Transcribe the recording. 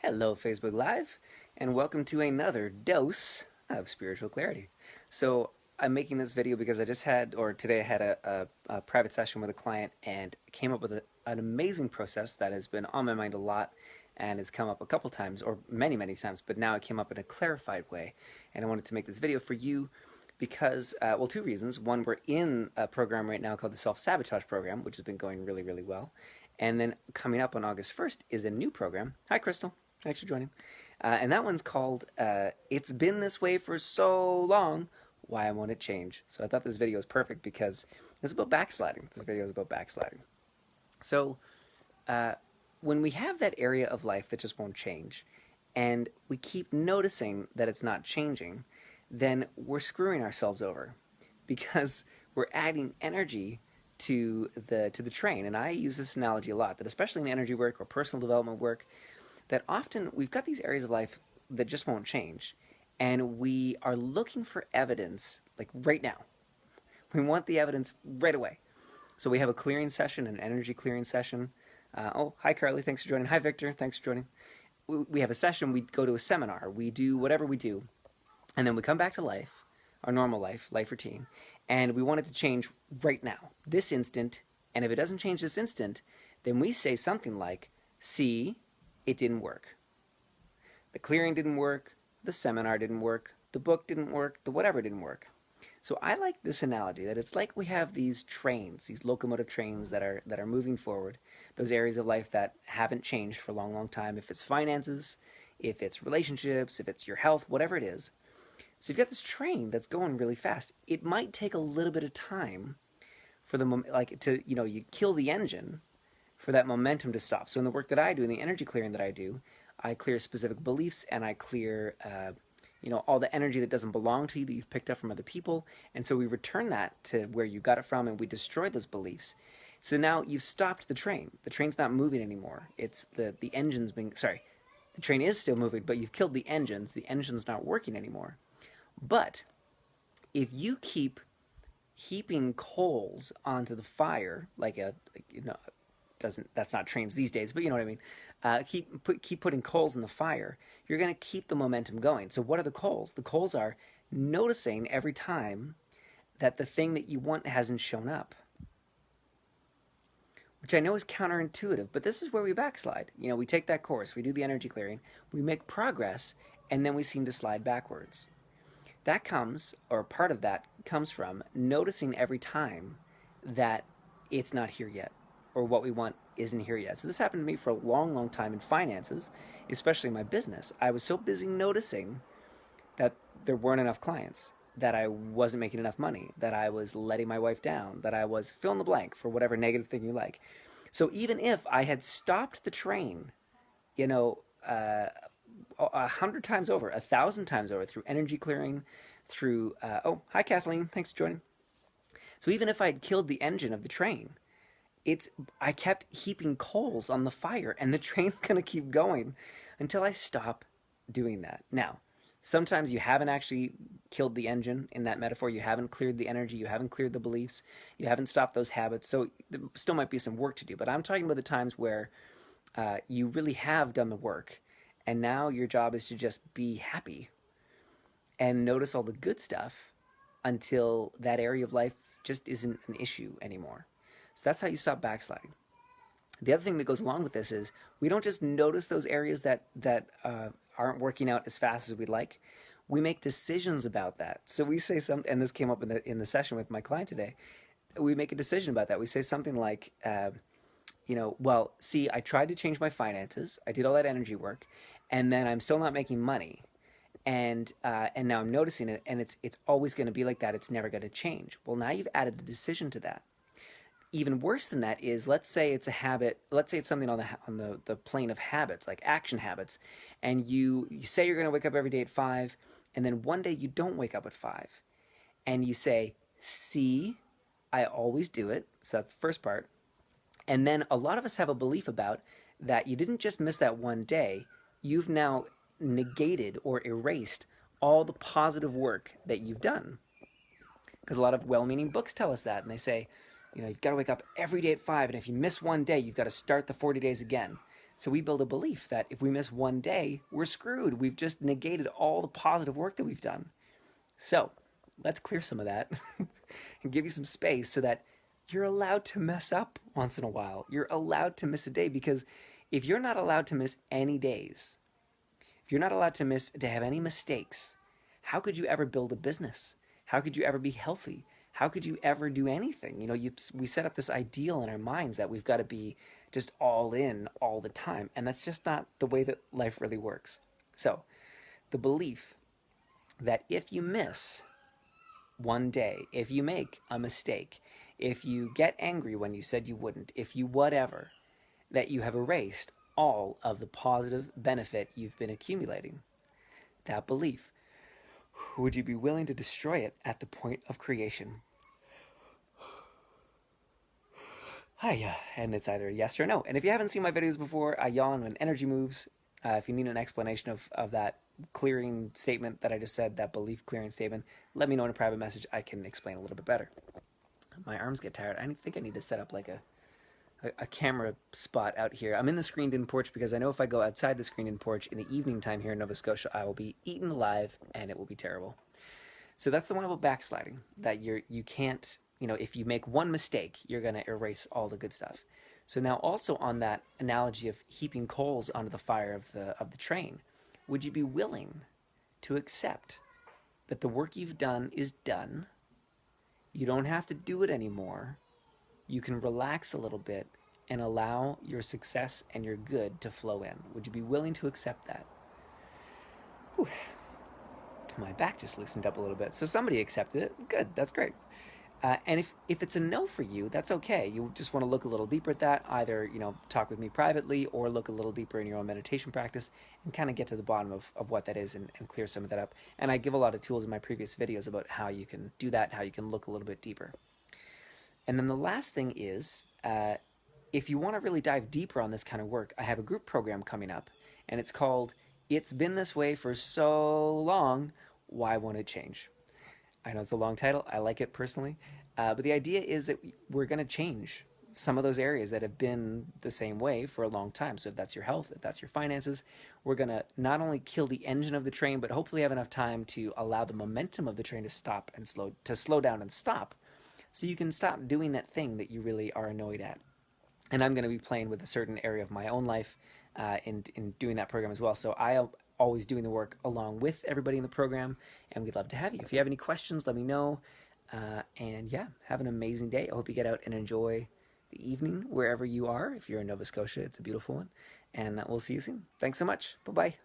Hello, Facebook Live, and welcome to another dose of spiritual clarity. So, I'm making this video because today I had a private session with a client and came up with an amazing process that has been on my mind a lot and it's come up a couple times, or many, many times, but now it came up in a clarified way. And I wanted to make this video for you because, two reasons. One, we're in a program right now called the Self-Sabotage Program, which has been going really, really well. And then coming up on August 1st is a new program. Hi, Crystal. Thanks for joining. And that one's called It's Been This Way for So Long, Why Won't It Change? So I thought this video was perfect because it's about backsliding. This video is about backsliding. So when we have that area of life that just won't change, and we keep noticing that it's not changing, then we're screwing ourselves over because we're adding energy to the train. And I use this analogy a lot, that especially in energy work or personal development work, that often we've got these areas of life that just won't change, and we are looking for evidence like right now. We want the evidence right away. So we have a clearing session, an energy clearing session. Hi Carly, thanks for joining. Hi Victor, thanks for joining. We have a session, we go to a seminar, we do whatever we do, and then we come back to life, our normal life routine, and we want it to change right now, this instant. And if it doesn't change this instant, then we say something like, see, it didn't work. The clearing didn't work, the seminar didn't work, the book didn't work, the whatever didn't work. So I like this analogy, that it's like we have these trains, these locomotive trains that are moving forward, those areas of life that haven't changed for a long, long time. If it's finances, if it's relationships, if it's your health, whatever it is. So you've got this train that's going really fast. It might take a little bit of time for the you kill the engine for that momentum to stop. So in the work that I do, in the energy clearing that I do, I clear specific beliefs, and I clear all the energy that doesn't belong to you, that you've picked up from other people. And so we return that to where you got it from, and we destroy those beliefs. So now you've stopped the train. The train's not moving anymore. It's the engine's the train is still moving, but you've killed the engines. The engine's not working anymore. But if you keep heaping coals onto the fire, that's not trains these days, but you know what I mean. Keep putting coals in the fire. You're going to keep the momentum going. So what are the coals? The coals are noticing every time that the thing that you want hasn't shown up, which I know is counterintuitive, but this is where we backslide. We take that course, we do the energy clearing, we make progress, and then we seem to slide backwards. That comes, or part of that comes from noticing every time that it's not here yet, or what we want isn't here yet. So this happened to me for a long, long time in finances, especially in my business. I was so busy noticing that there weren't enough clients, that I wasn't making enough money, that I was letting my wife down, that I was fill in the blank for whatever negative thing you like. So even if I had stopped the train, 100 times over, 1,000 times over, through energy clearing, through, hi Kathleen, thanks for joining. So even if I'd killed the engine of the train, I kept heaping coals on the fire, and the train's going to keep going until I stop doing that. Now, sometimes you haven't actually killed the engine in that metaphor. You haven't cleared the energy. You haven't cleared the beliefs. You haven't stopped those habits. So there still might be some work to do. But I'm talking about the times where you really have done the work, and now your job is to just be happy and notice all the good stuff until that area of life just isn't an issue anymore. So that's how you stop backsliding. The other thing that goes along with this is we don't just notice those areas that aren't working out as fast as we'd like. We make decisions about that. So we say something, and this came up in the session with my client today. We make a decision about that. We say something like, see, I tried to change my finances. I did all that energy work, and then I'm still not making money. And now I'm noticing it, and it's always going to be like that. It's never going to change. Well, now you've added a decision to that. Even worse than that is, let's say it's a habit. Let's say it's something on the plane of habits, like action habits, and you say you're going to wake up every day at 5, and then one day you don't wake up at 5, and you say, "See, I always do it." So that's the first part. And then a lot of us have a belief about that. You didn't just miss that one day. You've now negated or erased all the positive work that you've done. Because a lot of well-meaning books tell us that, and they say, you've got to wake up every day at 5, and if you miss one day, you've got to start the 40 days again. So we build a belief that if we miss one day, we're screwed. We've just negated all the positive work that we've done. So let's clear some of that and give you some space so that you're allowed to mess up once in a while. You're allowed to miss a day, because if you're not allowed to miss any days, if you're not allowed to have any mistakes, how could you ever build a business? How could you ever be healthy? How could you ever do anything? We set up this ideal in our minds that we've got to be just all in all the time, and that's just not the way that life really works. So, the belief that if you miss one day, if you make a mistake, if you get angry when you said you wouldn't, if you whatever, that you have erased all of the positive benefit you've been accumulating. That belief, would you be willing to destroy it at the point of creation? Hiya, and it's either a yes or a no. And if you haven't seen my videos before, I yawn when energy moves. If you need an explanation of that clearing statement that I just said, that belief clearing statement, let me know in a private message. I can explain a little bit better. My arms get tired. I think I need to set up like a camera spot out here. I'm in the screened-in porch because I know if I go outside the screened-in porch in the evening time here in Nova Scotia, I will be eaten alive and it will be terrible. So that's the one about backsliding, that you can't, if you make one mistake, you're going to erase all the good stuff. So now also on that analogy of heaping coals onto the fire of the train, would you be willing to accept that the work you've done is done? You don't have to do it anymore. You can relax a little bit and allow your success and your good to flow in. Would you be willing to accept that? Whew. My back just loosened up a little bit. So somebody accepted it. Good, that's great. And if it's a no for you, that's okay. You just want to look a little deeper at that. Either, talk with me privately or look a little deeper in your own meditation practice and kind of get to the bottom of what that is and clear some of that up. And I give a lot of tools in my previous videos about how you can do that, how you can look a little bit deeper. And then the last thing is, if you want to really dive deeper on this kind of work, I have a group program coming up, and it's called It's Been This Way for So Long, Why Won't It Change? I know it's a long title. I like it personally. But the idea is that we're going to change some of those areas that have been the same way for a long time. So if that's your health, if that's your finances, we're going to not only kill the engine of the train, but hopefully have enough time to allow the momentum of the train to stop and slow down and stop. So you can stop doing that thing that you really are annoyed at. And I'm going to be playing with a certain area of my own life in doing that program as well. So I'm always doing the work along with everybody in the program, and we'd love to have you. If you have any questions, let me know. And yeah, have an amazing day. I hope you get out and enjoy the evening wherever you are. If you're in Nova Scotia, it's a beautiful one. And we'll see you soon. Thanks so much. Bye-bye.